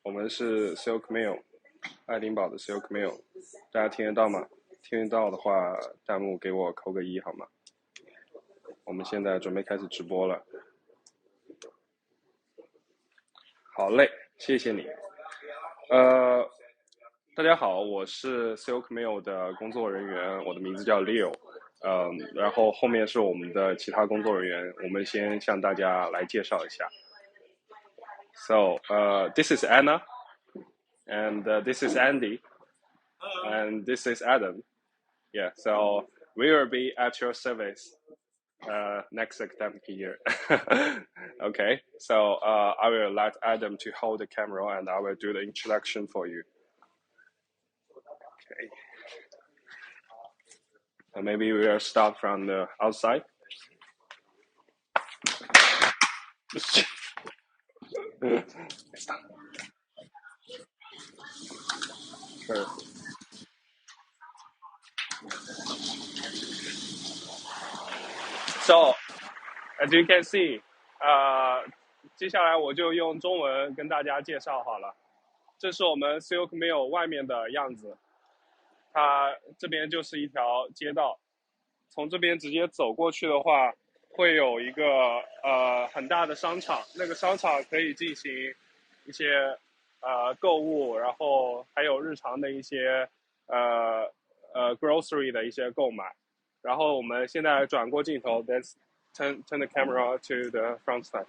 我们是 Silk Mail， 爱丁堡的 Silk Mail， 大家听得到吗？听得到的话，弹幕给我扣个一好吗？我们现在准备开始直播了。好嘞，谢谢你。大家好，我是 Silk Mail 的工作人员，我的名字叫 Leo。然后后面是我们的其他工作人员，我们先向大家来介绍一下。So, this is Anna, and this is Andy, and this is Adam. Yeah, so we will be at your service next academic year. Okay, so I will let Adam to hold the camera and I will do the introduction for you. Okay. So maybe we will start from the outside. Sure. So, as you can see, 接下来我就用中文跟大家介绍好了。这是我们 Silk Mail 外面的样子，它这边就是一条街道，从这边直接走过去的话，会有一个很大的商场，那个商场可以进行一些购物，然后还有日常的一些grocery 的一些购买。然后我们现在转过镜头 ，Let's turn the camera to the front side。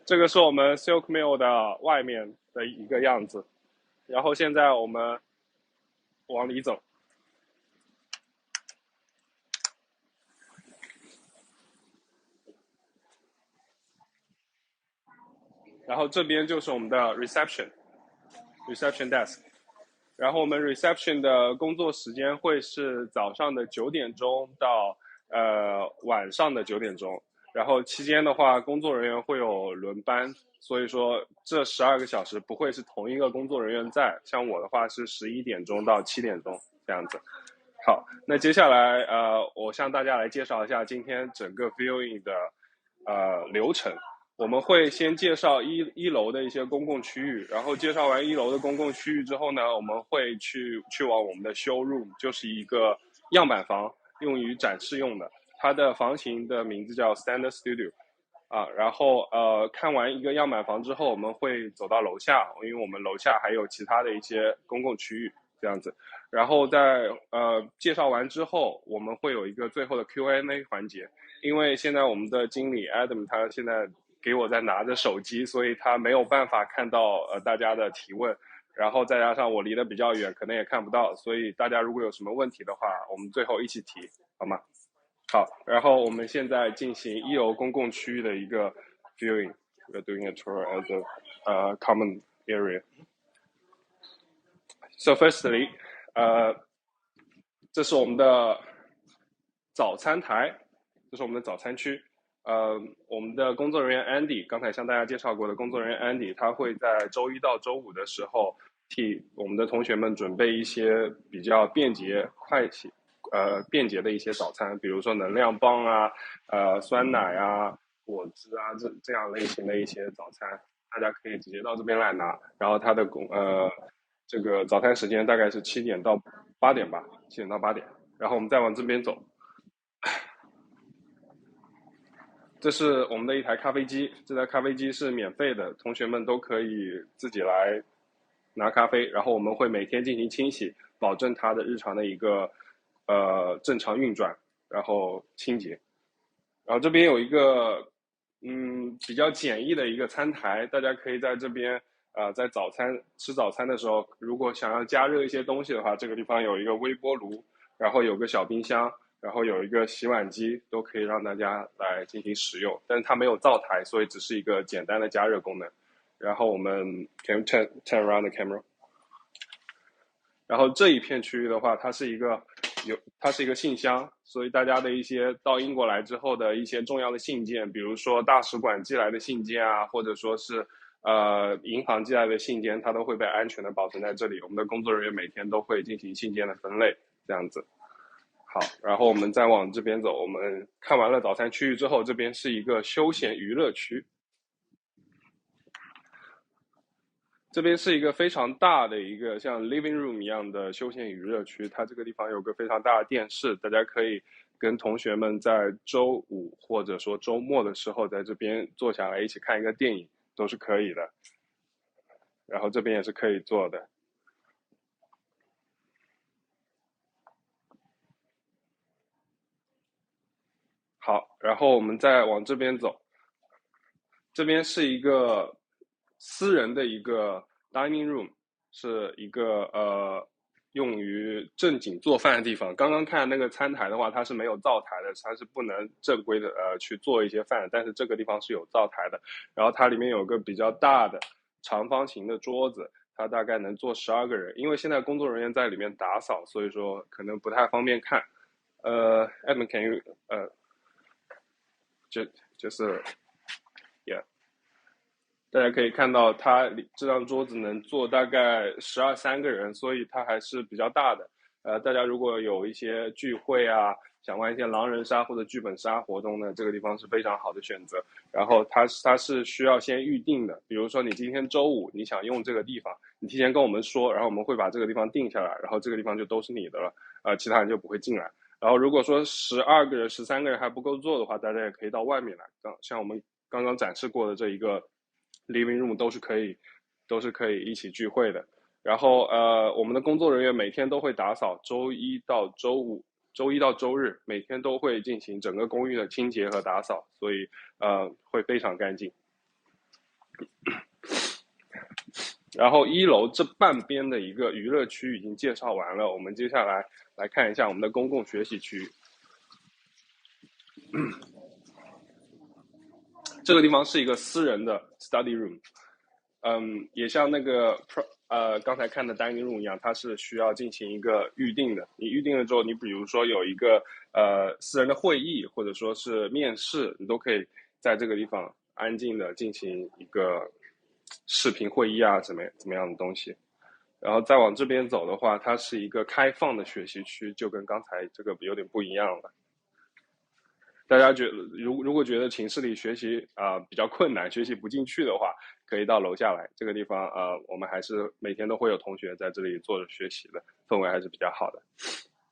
这个是我们 Silk Mail 的外面的一个样子。然后现在我们往里走。然后这边就是我们的 reception desk。然后我们 reception 的工作时间会是早上的9点钟到晚上的9点钟。然后期间的话，工作人员会有轮班，所以说这12个小时不会是同一个工作人员在。像我的话是11点钟到7点钟这样子。好，那接下来我向大家来介绍一下今天整个 viewing 的流程。我们会先介绍一楼的一些公共区域，然后介绍完1楼的公共区域之后呢，我们会去往我们的 showroom， 就是一个样板房，用于展示用的。它的房型的名字叫 Standard Studio。然后看完一个样板房之后，我们会走到楼下，因为我们楼下还有其他的一些公共区域这样子。然后在介绍完之后，我们会有一个最后的 Q&A 环节。因为现在我们的经理 Adam 他现在给我在拿着手机，所以他没有办法看到大家的提问，然后再加上我离得比较远，可能也看不到，所以大家如果有什么问题的话，我们最后一起提，好吗？好，然后我们现在进行1楼公共区域的一个 viewing. We're doing a tour at the common area. So firstly, 这是我们的早餐台，这是我们的早餐区。我们的工作人员 Andy 刚才向大家介绍过的工作人员 Andy， 他会在周一到周五的时候替我们的同学们准备一些比较便捷便捷的一些早餐，比如说能量棒啊、酸奶啊、果汁啊这样类型的一些早餐，大家可以直接到这边来拿。然后它的这个早餐时间大概是7点到8点吧，7点到8点。然后我们再往这边走。这是我们的一台咖啡机，这台咖啡机是免费的，同学们都可以自己来拿咖啡，然后我们会每天进行清洗，保证它的日常的一个正常运转，然后清洁。然后这边有一个比较简易的一个餐台，大家可以在这边在吃早餐的时候，如果想要加热一些东西的话，这个地方有一个微波炉，然后有个小冰箱，然后有一个洗碗机，都可以让大家来进行使用。但是它没有灶台，所以只是一个简单的加热功能。然后我们 can you turn around the camera。然后这一片区域的话，它是一个信箱，所以大家的一些到英国来之后的一些重要的信件，比如说大使馆寄来的信件啊，或者说是银行寄来的信件，它都会被安全的保存在这里。我们的工作人员每天都会进行信件的分类，这样子。好，然后我们再往这边走，我们看完了早餐区域之后，这边是一个休闲娱乐区。这边是一个非常大的一个像 living room 一样的休闲娱乐区，它这个地方有个非常大的电视，大家可以跟同学们在周五或者说周末的时候在这边坐下来一起看一个电影都是可以的。然后这边也是可以做的。好，然后我们再往这边走，这边是一个私人的一个 dining room，是一个用于正经做饭的地方。刚刚看那个餐台的话，它是没有灶台的，它是不能正规的去做一些饭的。但是这个地方是有灶台的，然后它里面有个比较大的长方形的桌子，它大概能坐12个人。因为现在工作人员在里面打扫，所以说可能不太方便看。Edmund，can you 就是 yeah。大家可以看到，它这张桌子能坐大概13个人，所以它还是比较大的。大家如果有一些聚会啊，想玩一些狼人杀或者剧本杀活动呢，这个地方是非常好的选择。然后它是需要先预定的，比如说你今天周五你想用这个地方，你提前跟我们说，然后我们会把这个地方定下来，然后这个地方就都是你的了，其他人就不会进来。然后如果说12个人、13个人还不够坐的话，大家也可以到外面来，像我们刚刚展示过的这一个 living room 都是可以一起聚会的。然后我们的工作人员每天都会打扫，周一到周五、周一到周日每天都会进行整个公寓的清洁和打扫，所以会非常干净。然后1楼这半边的一个娱乐区已经介绍完了，我们接下来来看一下我们的公共学习区域。这个地方是一个私人的 study room，也像那个刚才看的 dining room 一样，它是需要进行一个预定的。你预定了之后，你比如说有一个私人的会议或者说是面试，你都可以在这个地方安静的进行一个视频会议啊，怎么样的东西。然后再往这边走的话，它是一个开放的学习区，就跟刚才这个有点不一样了。大家如果觉得寝室里学习比较困难，学习不进去的话，可以到楼下来这个地方我们还是每天都会有同学在这里坐着学习的，氛围还是比较好的。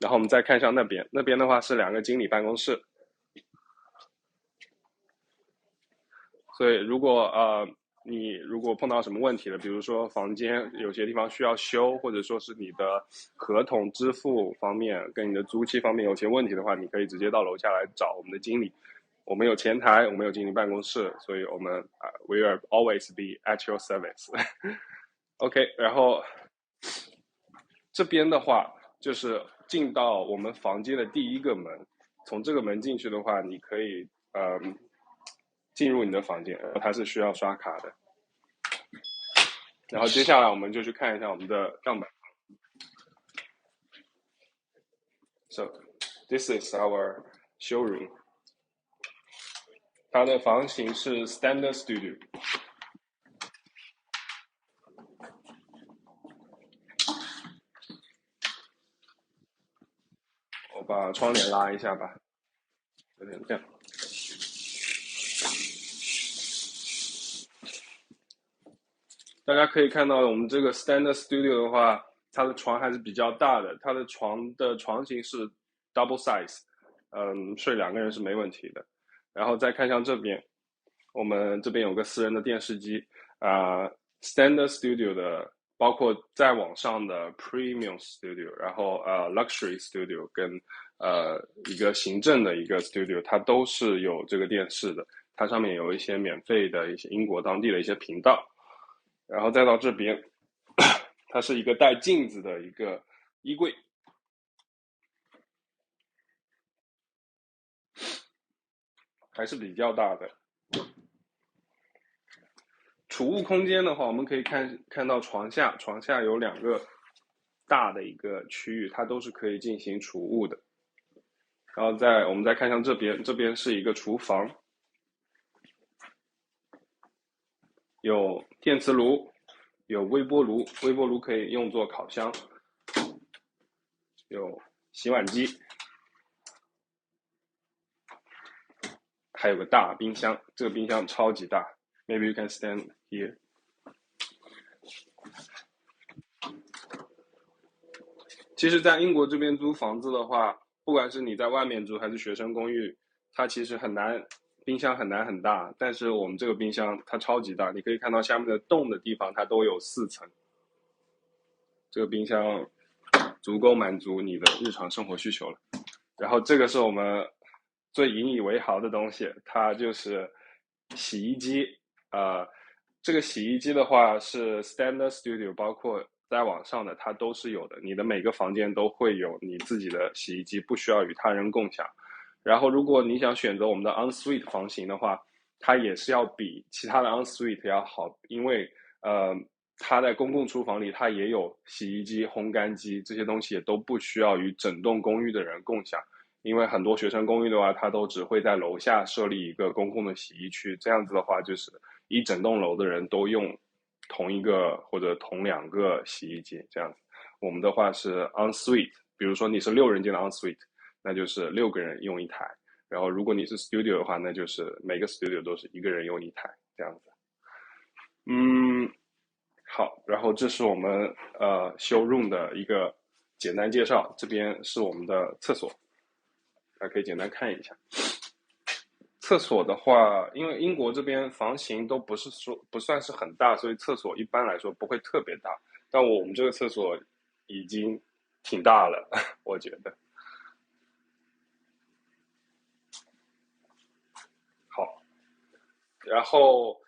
然后我们再看向那边，那边的话是2个经理办公室，所以你如果碰到什么问题了，比如说房间有些地方需要修，或者说是你的合同支付方面跟你的租期方面有些问题的话，你可以直接到楼下来找我们的经理。我们有前台，我们有经理办公室，所以我们we are always be at your service 。OK， 然后这边的话就是进到我们房间的第一个门，从这个门进去的话，你可以进入你的房间，它是需要刷卡的。然后接下来我们就去看一下我们的样板。So this is our showroom。它的房型是 Standard Studio。我把窗帘拉一下吧，有点亮。大家可以看到，我们这个 Standard Studio 的话，它的床还是比较大的，它的床型是 double size，睡2个人是没问题的。然后再看向这边，我们这边有个私人的电视机，Standard Studio 的，包括再往上的 Premium Studio， 然后Luxury Studio 跟一个行政的一个 Studio， 它都是有这个电视的，它上面有一些免费的一些英国当地的一些频道。然后再到这边，它是一个带镜子的一个衣柜，还是比较大的。储物空间的话，我们可以看到床下有2个大的一个区域，它都是可以进行储物的。然后我们再看向这边，这边是一个厨房，有电磁炉，有微波炉，微波炉可以用作烤箱，有洗碗机，还有个大冰箱，这个冰箱超级大。Maybe you can stand here。其实，在英国这边租房子的话，不管是你在外面租还是学生公寓，它其实很难，冰箱很难很大。但是我们这个冰箱它超级大，你可以看到下面的洞的地方它都有4层。这个冰箱足够满足你的日常生活需求了。然后这个是我们最引以为豪的东西，它就是洗衣机。这个洗衣机的话是 Standard Studio， 包括在网上的它都是有的。你的每个房间都会有你自己的洗衣机，不需要与他人共享。然后如果你想选择我们的 ensuite 房型的话，它也是要比其他的 ensuite 要好，因为它在公共厨房里，它也有洗衣机、烘干机，这些东西也都不需要与整栋公寓的人共享。因为很多学生公寓的话，它都只会在楼下设立一个公共的洗衣区，这样子的话，就是一整栋楼的人都用同一个或者同2个洗衣机，这样子。我们的话是 ensuite， 比如说你是6人间的 ensuite， 那就是6个人用一台。然后如果你是 studio 的话，那就是每个 studio 都是1个人用一台，这样子。好，然后这是我们showroom 的一个简单介绍，这边是我们的厕所，大家可以简单看一下。厕所的话，因为英国这边房型都不算是很大，所以厕所一般来说不会特别大。但我们这个厕所已经挺大了，我觉得。好，然后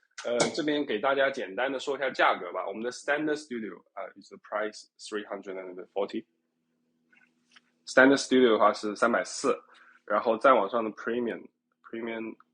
这边给大家简单的说一下价格吧。我们的 Standard Studio is the price 340。Standard Studio 的话是340，然后再往上的 Premium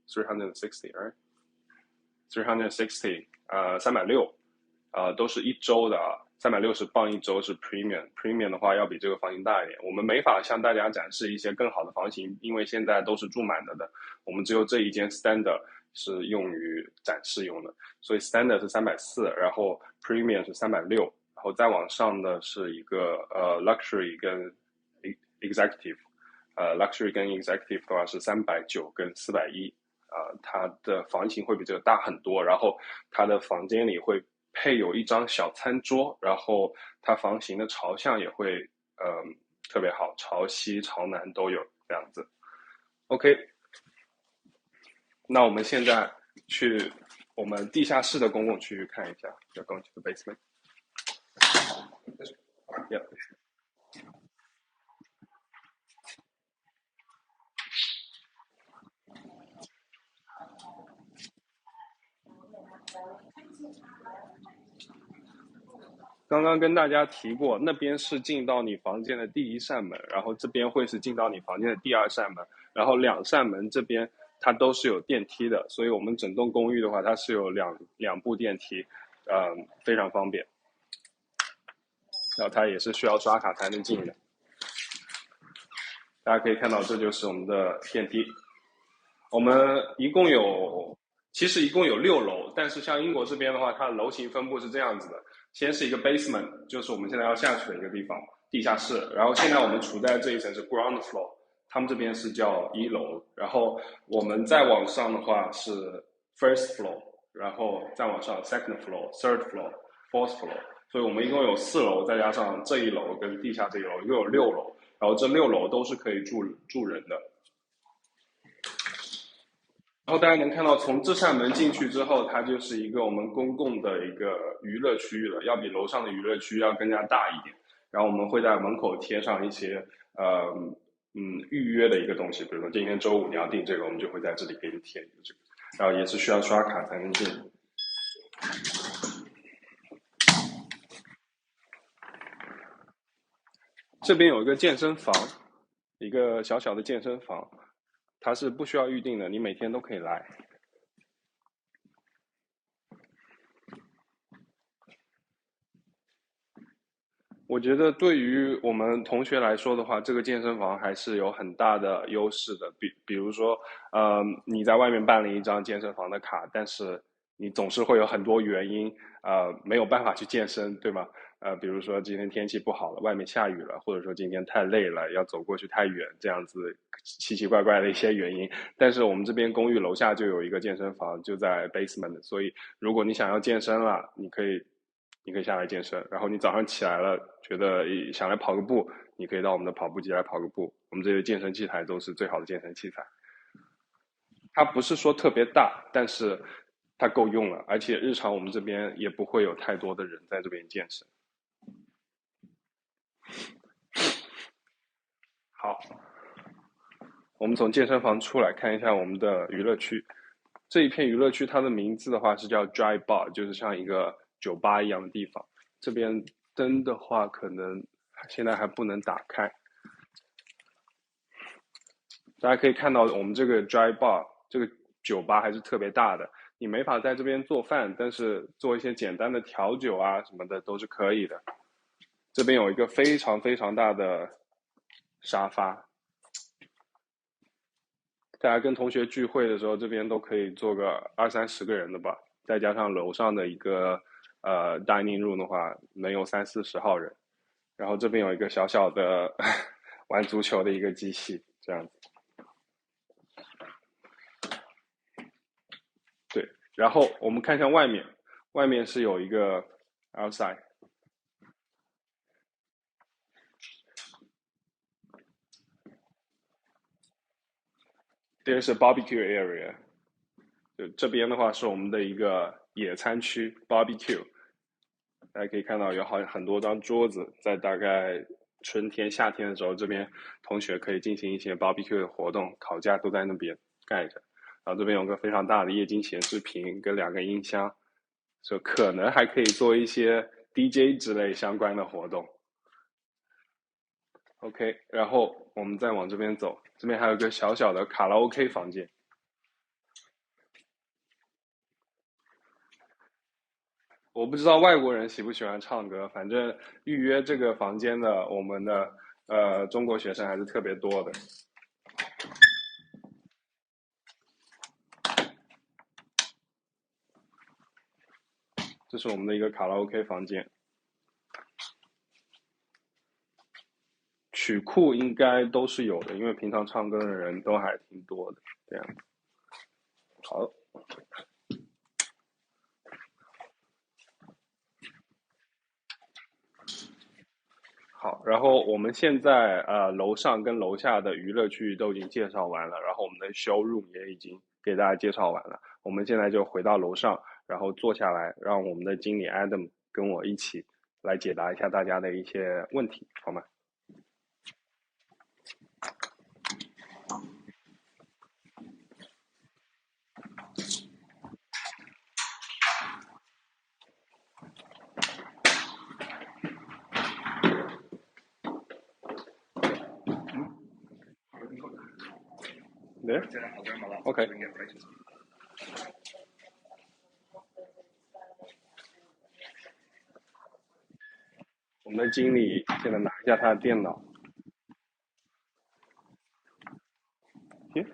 360，right？360，360，都是1周的啊，360镑1周是 Premium。Premium 的话要比这个房型大一点。我们没法向大家展示一些更好的房型，因为现在都是住满了的。我们只有这一间 Standard 是用于展示用的，所以 Standard 是340，然后 Premium 是360，然后再往上的是一个Luxury 跟 Executive。Luxury 跟 Executive 的话是390跟410。它的房型会比这个大很多，然后它的房间里会配有一张小餐桌，然后它房型的朝向也会特别好，朝西朝南都有这样子。OK， 那我们现在去我们地下室的公共区域看一下。We're going to the basement. Yeah. 刚刚跟大家提过，那边是进到你房间的第1扇门，然后这边会是进到你房间的第2扇门，然后2扇门这边它都是有电梯的，所以我们整栋公寓的话，它是有两部电梯，非常方便。然后它也是需要刷卡才能进的。大家可以看到，这就是我们的电梯。我们其实一共有6楼，但是像英国这边的话，它的楼型分布是这样子的。先是一个 basement， 就是我们现在要下去的一个地方，地下室。然后现在我们处在这一层是 ground floor， 他们这边是叫1楼。然后我们再往上的话是 first floor， 然后再往上 second floor、third floor、fourth floor。所以我们一共有4楼，再加上这1楼跟地下这1楼，一共有6楼。然后这6楼都是可以住人的。然后大家能看到，从这扇门进去之后，它就是一个我们公共的一个娱乐区域了，要比楼上的娱乐区要更加大一点。然后我们会在门口贴上一些预约的一个东西，比如说今天周5你要订这个，我们就会在这里给你贴这个，然后也是需要刷卡才能进。这边有一个健身房，一个小小的健身房，它是不需要预定的，你每天都可以来。我觉得对于我们同学来说的话，这个健身房还是有很大的优势的。比如说，你在外面办了一张健身房的卡，但是你总是会有很多原因，没有办法去健身，对吗？比如说今天天气不好了，外面下雨了，或者说今天太累了，要走过去太远，这样子奇奇怪怪的一些原因。但是我们这边公寓楼下就有一个健身房，就在 basement， 所以如果你想要健身了，你可以你可以下来健身。然后你早上起来了，觉得想来跑个步，你可以到我们的跑步机来跑个步。我们这些健身器材都是最好的健身器材。它不是说特别大，但是它够用了，而且日常我们这边也不会有太多的人在这边健身。好，我们从健身房出来看一下我们的娱乐区。这一片娱乐区它的名字的话是叫 Dry Bar，就是像一个酒吧一样的地方。这边灯的话可能现在还不能打开。大家可以看到我们这个 Dry Bar 这个酒吧还是特别大的，你没法在这边做饭，但是做一些简单的调酒啊什么的都是可以的。这边有一个非常非常大的沙发，大家跟同学聚会的时候，这边都可以坐个20-30个人的吧，再加上楼上的一个dining room 的话，能有30-40号人。然后这边有一个小小的玩足球的一个机器，这样子。对，然后我们看一下外面，外面是有一个 outside。There's a barbecue area， 就这边的话是我们的一个野餐区 barbecue， 大家可以看到有很多张桌子，在大概春天、夏天的时候，这边同学可以进行一些 barbecue 的活动，烤架都在那边盖着。然后这边有个非常大的液晶显示屏跟2个音箱，所以可能还可以做一些 DJ 之类相关的活动。OK， 然后我们再往这边走，这边还有一个小小的卡拉 OK 房间。我不知道外国人喜不喜欢唱歌，反正预约这个房间的我们的中国学生还是特别多的。这是我们的一个卡拉 OK 房间，曲库应该都是有的，因为平常唱歌的人都还挺多的。这样，好。好，然后我们现在楼上跟楼下的娱乐区都已经介绍完了，然后我们的 showroom 也已经给大家介绍完了。我们现在就回到楼上，然后坐下来，让我们的经理 Adam 跟我一起来解答一下大家的一些问题，好吗？There? Okay. 我们的经理现在拿一下他的电脑。Here?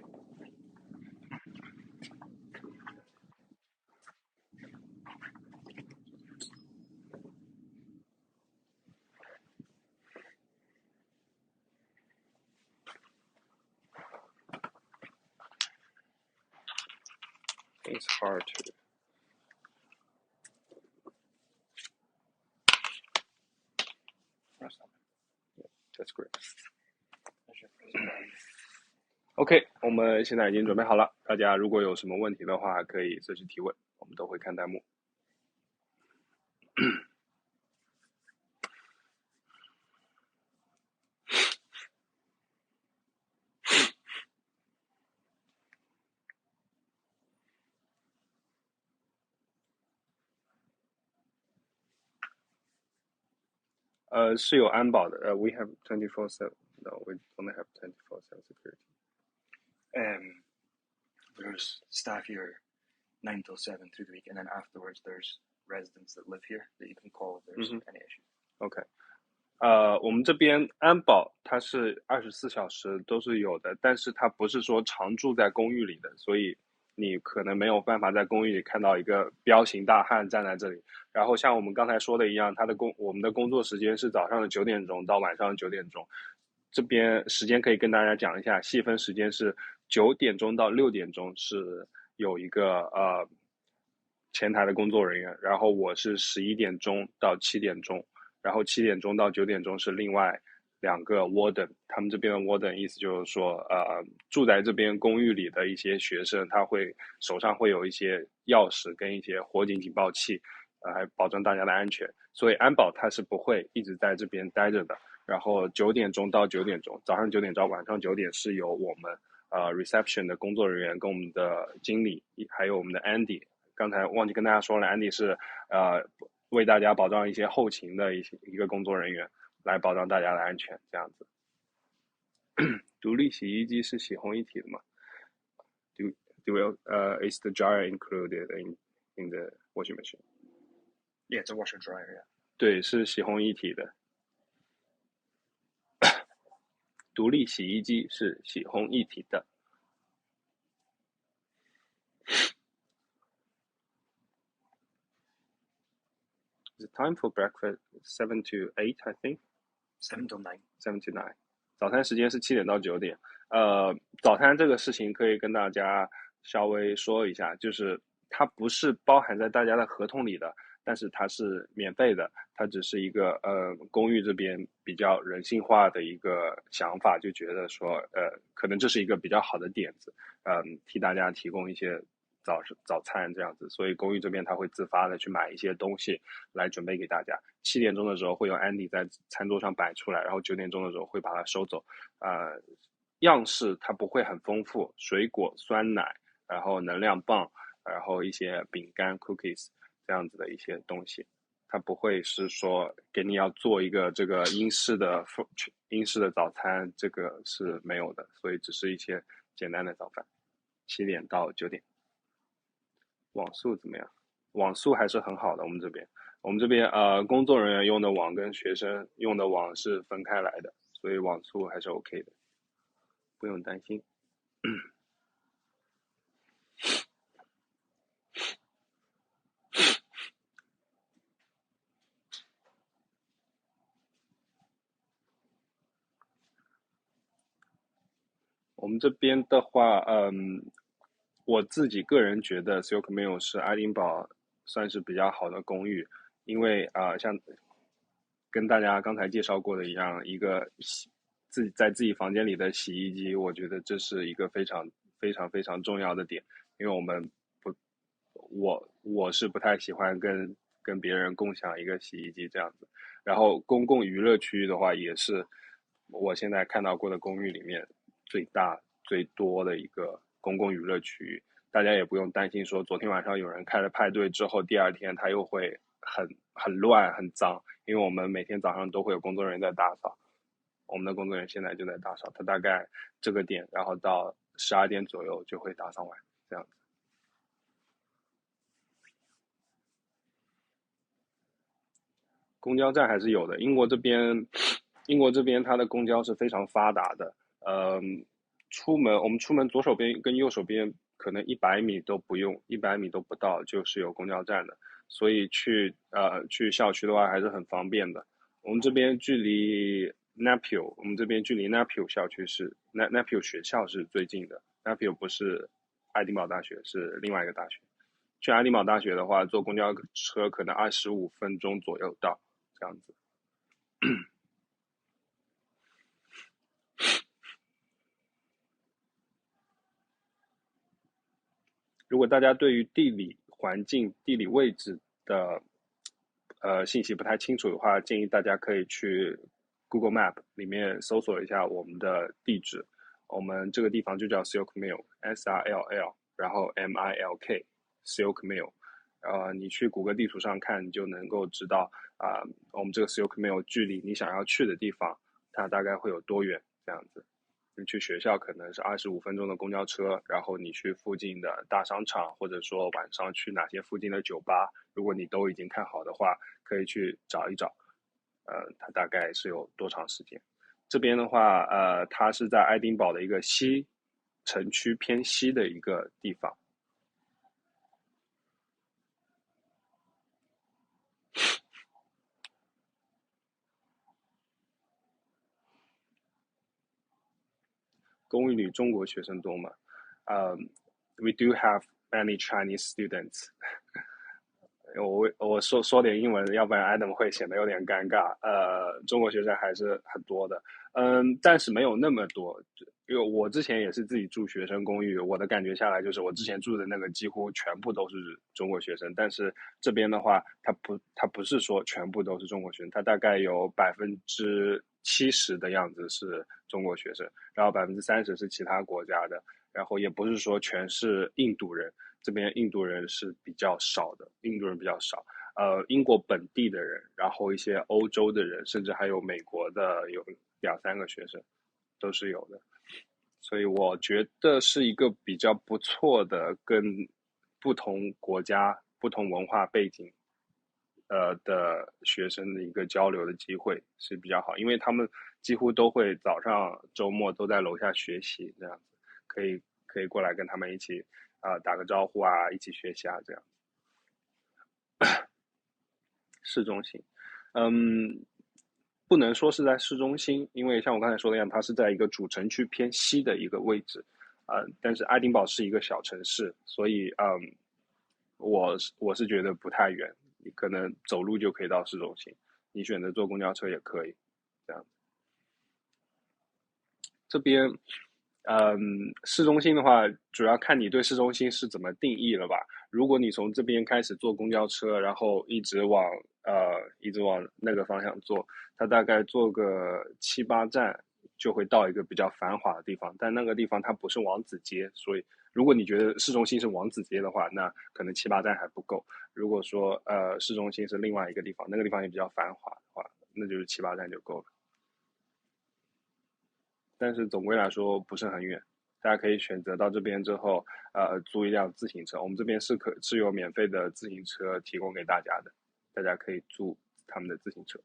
It's hard to. That's great. OK， 我们现在已经准备好了，大家如果有什么问题的话，可以随时提问，我们都会看弹幕。是有安保的。We have 24/7. No, we don't have 24/7 security. There's staff here 9 till 7 through the week, and then afterwards there's residents that live here that you can call if there's any issues. OK，我们这边安保它是24小时都是有的，但是它不是说常住在公寓里的，所以你可能没有办法在公寓里看到一个彪形大汉站在这里。然后像我们刚才说的一样，我们的工作时间是早上的9点钟到晚上的9点钟。这边时间可以跟大家讲一下，细分时间是9点钟到6点钟是有一个前台的工作人员，然后我是11点钟到7点钟，然后7点钟到9点钟是另外2个 warden， 他们这边的 warden 意思就是说，住在这边公寓里的一些学生，他会手上会有一些钥匙跟一些火警警报器，来保证大家的安全。所以安保他是不会一直在这边待着的。然后9点钟到9点钟，早上9点到晚上9点是由我们reception 的工作人员跟我们的经理，还有我们的 Andy。刚才忘记跟大家说了，Andy 是为大家保障一些后勤的一个工作人员，来保障大家的安全，这样子。独立洗衣机是洗烘一体的吗？Is the dryer included in the washing machine? Yeah, it's a washer dryer. Yeah. 对，是洗烘一体的。独立洗衣机是洗烘一体的。The time for breakfast 7 to 8, I think. 7 to 9. 7 to 9. 早餐时间是7点到9点。早餐这个事情可以跟大家稍微说一下，就是它不是包含在大家的合同里的，但是它是免费的，它只是一个公寓这边比较人性化的一个想法，就觉得说可能这是一个比较好的点子，替大家提供一些早餐这样子，所以公寓这边他会自发的去买一些东西来准备给大家。7点钟的时候会有 Andy 在餐桌上摆出来，然后9点钟的时候会把它收走。样式它不会很丰富，水果、酸奶，然后能量棒，然后一些饼干 cookies 这样子的一些东西，它不会是说给你要做一个这个英式的早餐，这个是没有的，所以只是一些简单的早饭。7点到9点。网速怎么样？网速还是很好的，我们这边工作人员用的网跟学生用的网是分开来的，所以网速还是 OK 的，不用担心。我们这边的话，我自己个人觉得 Silk Mill 是爱丁堡算是比较好的公寓，因为像跟大家刚才介绍过的一样，一个自己房间里的洗衣机，我觉得这是一个非常非常非常重要的点，因为我是不太喜欢跟别人共享一个洗衣机这样子。然后公共娱乐区域的话，也是我现在看到过的公寓里面最大最多的一个公共娱乐区域。大家也不用担心说昨天晚上有人开了派对之后，第2天他又会很乱很脏，因为我们每天早上都会有工作人员在打扫。我们的工作人员现在就在打扫，他大概这个点，然后到12点左右就会打扫完，这样子。公交站还是有的，英国这边它的公交是非常发达的。我们出门左手边跟右手边可能100米都不用，100米都不到就是有公交站的，所以去校区的话还是很方便的。我们这边距离 Napio 校区是 Napio 学校是最近的。Napio 不是爱丁堡大学，是另外一个大学。去爱丁堡大学的话，坐公交车可能25分钟左右到，这样子。如果大家对于地理环境、地理位置的信息不太清楚的话，建议大家可以去 Google Map 里面搜索一下我们的地址。我们这个地方就叫 Silk Mill，SRLL，然后 MILK Silk Mill。你去谷歌地图上看，你就能够知道我们这个 Silk Mill 距离你想要去的地方，它大概会有多远这样子。你去学校可能是25分钟的公交车，然后你去附近的大商场，或者说晚上去哪些附近的酒吧，如果你都已经看好的话，可以去找一找，它大概是有多长时间。这边的话，它是在爱丁堡的一个城区偏西的一个地方。公寓里中国学生多吗？We do have many Chinese students 我说点英文，要不然 Adam 会显得有点尴尬。中国学生还是很多的，但是没有那么多。因为我之前也是自己住学生公寓，我的感觉下来就是我之前住的那个几乎全部都是中国学生，但是这边的话，它不是说全部都是中国学生，它大概有70%的样子是中国学生，然后30%是其他国家的，然后也不是说全是印度人。这边印度人是比较少的，印度人比较少。英国本地的人，然后一些欧洲的人，甚至还有美国的，有2、3个学生都是有的。所以我觉得是一个比较不错的跟不同国家、不同文化背景的学生的一个交流的机会是比较好，因为他们几乎都会早上、周末都在楼下学习，这样子可以过来跟他们一起打个招呼啊，一起学习啊，这样。市中心，嗯，不能说是在市中心，因为像我刚才说的一样，它是在一个主城区偏西的一个位置，但是爱丁堡是一个小城市，所以我是觉得不太远，你可能走路就可以到市中心，你选择坐公交车也可以，这样。这边，市中心的话，主要看你对市中心是怎么定义了吧。如果你从这边开始坐公交车，然后一直往那个方向坐，它大概坐个7、8站就会到一个比较繁华的地方。但那个地方它不是王子街，所以如果你觉得市中心是王子街的话，那可能7、8站还不够。如果说市中心是另外一个地方，那个地方也比较繁华的话，那就是7、8站就够了。但是总归来说不是很远，大家可以选择到这边之后，租一辆自行车。我们这边是有免费的自行车提供给大家的，大家可以租他们的自行车。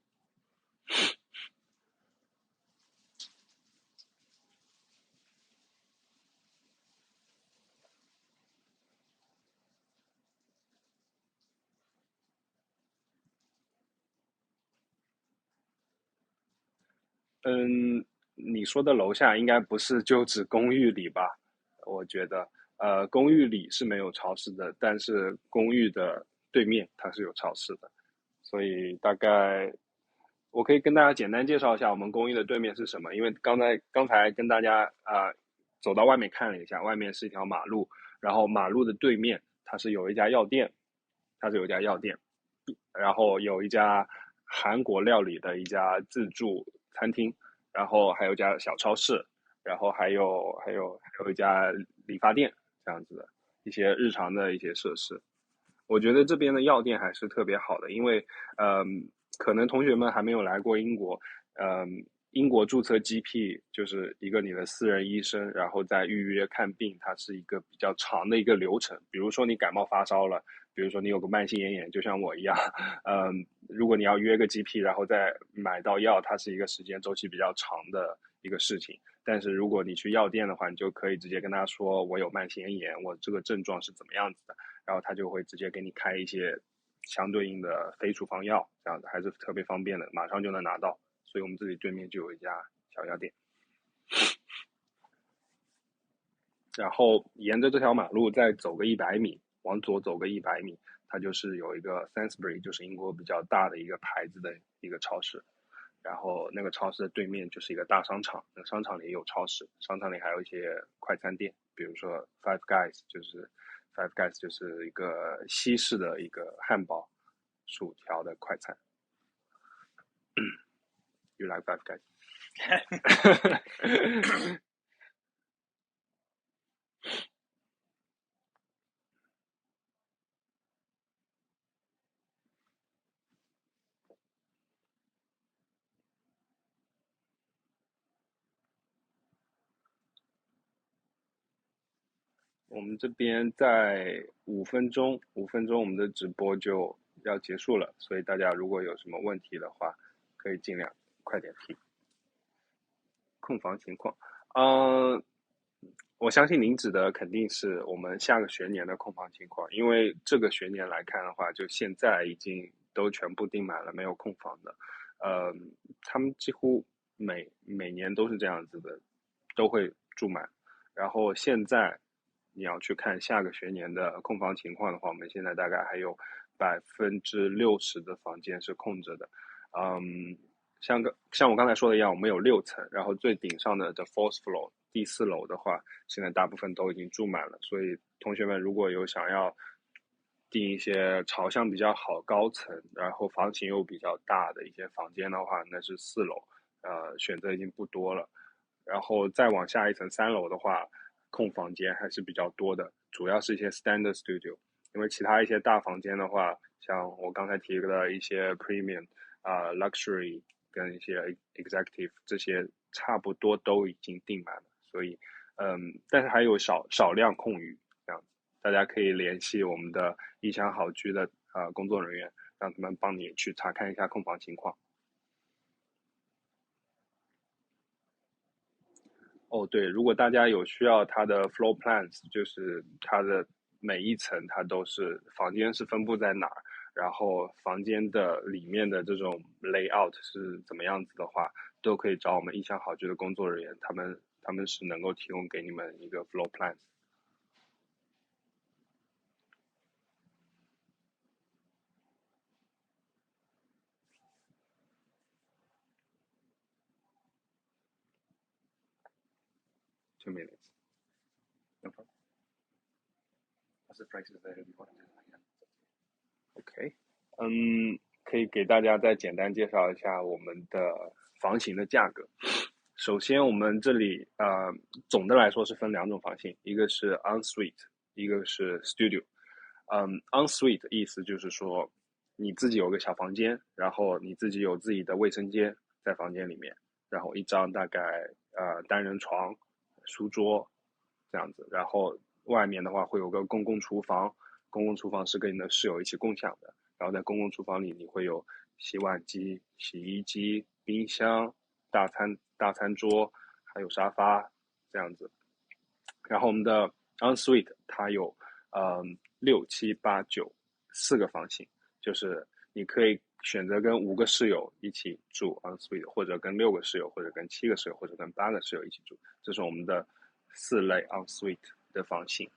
嗯，你说的楼下应该不是就指公寓里吧？我觉得，公寓里是没有超市的，但是公寓的对面它是有超市的，所以大概我可以跟大家简单介绍一下我们公寓的对面是什么，因为刚才跟大家走到外面看了一下，外面是一条马路，然后马路的对面它是有一家药店，它是有一家药店，然后有一家韩国料理的一家自助餐厅，然后还有一家小超市，然后还有一家理发店，这样子的一些日常的一些设施。我觉得这边的药店还是特别好的，因为可能同学们还没有来过英国，英国注册 GP 就是一个你的私人医生，然后再预约看病，它是一个比较长的一个流程。比如说你感冒发烧了，比如说你有个慢性咽炎，就像我一样，如果你要约个 GP，然后再买到药，它是一个时间周期比较长的一个事情。但是如果你去药店的话，你就可以直接跟他说我有慢性咽炎，我这个症状是怎么样子的，然后他就会直接给你开一些相对应的非处方药，这样子还是特别方便的，马上就能拿到。所以我们这里对面就有一家小药店，然后沿着这条马路再走个100米，往左走个100米，它就是有一个 Sainsbury， 就是英国比较大的一个牌子的一个超市。然后那个超市的对面就是一个大商场，那个商场里也有超市，商场里还有一些快餐店，比如说 Five Guys 就是一个西式的一个汉堡、薯条的快餐。You like Five Guys？我们这边在5分钟，我们的直播就要结束了，所以大家如果有什么问题的话，可以尽量快点提。空房情况，嗯，我相信您指的肯定是我们下个学年的空房情况，因为这个学年来看的话，就现在已经都全部订满了，没有空房的。呃，他们几乎每年都是这样子的，都会住满。然后现在你要去看下个学年的空房情况的话，我们现在大概还有60%的房间是空着的。像我刚才说的一样，我们有6层，然后最顶上的 fourth floor 第4楼的话，现在大部分都已经住满了。所以同学们如果有想要订一些朝向比较好、高层，然后房型又比较大的一些房间的话，那是4楼，选择已经不多了。然后再往下一层3楼的话，空房间还是比较多的，主要是一些 standard studio。因为其他一些大房间的话，像我刚才提的一些 premium luxury 跟一些 executive 这些差不多都已经订满了，所以但是还有少量空余，这样子大家可以联系我们的一乡好居的工作人员，让他们帮你去查看一下空房情况。哦，对，如果大家有需要它的 floor plans，就是它的每一层它都是房间是分布在哪儿，然后房间的里面的这种 layout 是怎么样子的话，都可以找我们意向好居的工作人员，他们是能够提供给你们一个 floor plans。2 minutes. No problem. What's the prices there if you want to do that again? OK，可以给大家再简单介绍一下我们的房型的价格。首先，我们这里总的来说是分2种房型，一个是 ensuite，一个是 studio。ensuite 意思就是说你自己有个小房间，然后你自己有自己的卫生间在房间里面，然后一张大概单人床、书桌这样子，然后外面的话会有个公共厨房，公共厨房是跟你的室友一起共享的，然后在公共厨房里你会有洗碗机、洗衣机、冰箱、大餐桌，还有沙发这样子。然后我们的 ensuite 它有6、7、8、9 4个房型，就是你可以选择跟5个室友一起住 ensuite， 或者跟6个室友，或者跟7个室友，或者跟8个室友一起住。这是我们的4类 ensuite 的房型。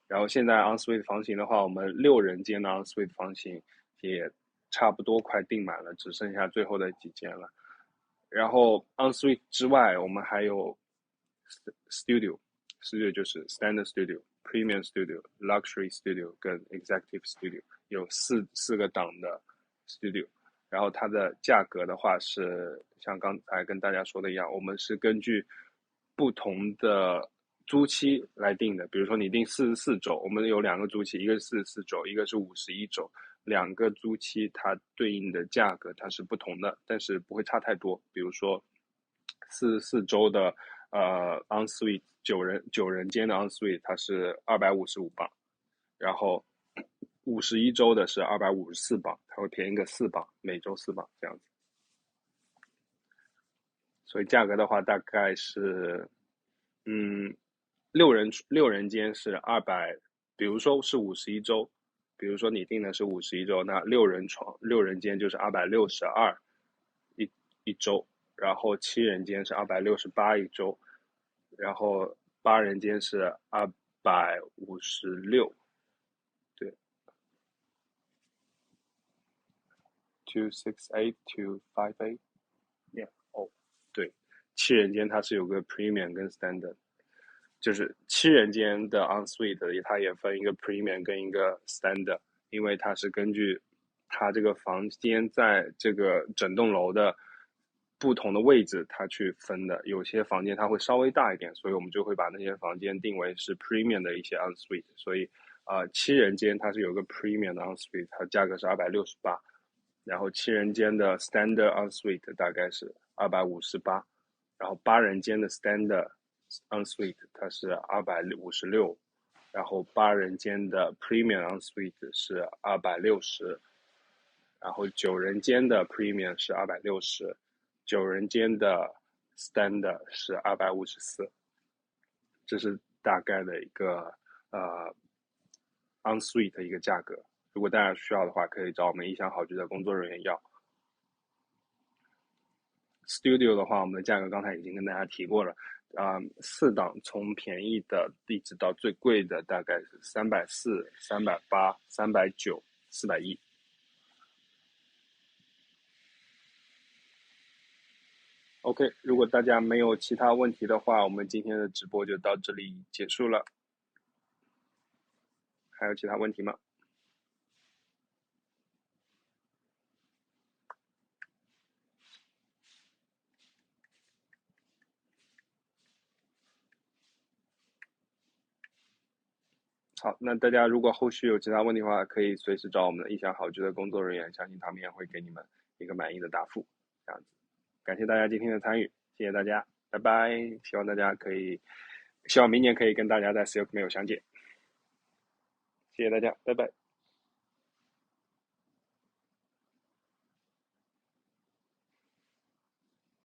然后现在 ensuite 房型的话，我们6人间的 ensuite 房型也差不多快订满了，只剩下最后的几间了。然后 ensuite 之外，我们还有 studio 就是 standard studio、premium studio、luxury studio 跟 executive studio， 有四个档的 studio。然后它的价格的话是像刚才跟大家说的一样，我们是根据不同的租期来定的。比如说你定44周，我们有2个租期，一个是44周，一个是51周。2个租期它对应的价格它是不同的，但是不会差太多。比如说44周的ensuite 九人间的 ensuite 它是255磅，然后51周的是254磅，它会便宜个4磅，每周4磅这样子。所以价格的话大概是六人间是200，比如说是51周，比如说你订的是51周，那6人间就是262一周，然后7人间是268一周，然后8人间是256，对，268 Yeah， 哦，对，7人间它是有个 premium 跟 standard。就是7人间的 ensuite 它也分一个 premium 跟一个 standard， 因为它是根据它这个房间在这个整栋楼的不同的位置它去分的。有些房间它会稍微大一点，所以我们就会把那些房间定为是 premium 的一些 ensuite。所以7人间它是有个 premium 的 ensuite， 它价格是268，然后7人间的 standard ensuite 大概是258，然后8人间的 standard ensuite 它是256，然后8人间的 premium ensuite 是260，然后9人间的 premium 是260， 9人间的 standard 是254。这是大概的一个ensuite 的一个价格。如果大家需要的话，可以找我们意向好居的工作人员要。Studio 的话，我们的价格刚才已经跟大家提过了，4档从便宜的一直到最贵的大概是340、380、390、410。OK，如果大家没有其他问题的话，我们今天的直播就到这里结束了。还有其他问题吗？好，那大家如果后续有其他问题的话，可以随时找我们的意向好聚的工作人员，相信他们也会给你们一个满意的答复。这样子，感谢大家今天的参与，谢谢大家，拜拜。希望大家可以，希望明年可以跟大家在 Silk Mail 相见。谢谢大家，拜拜。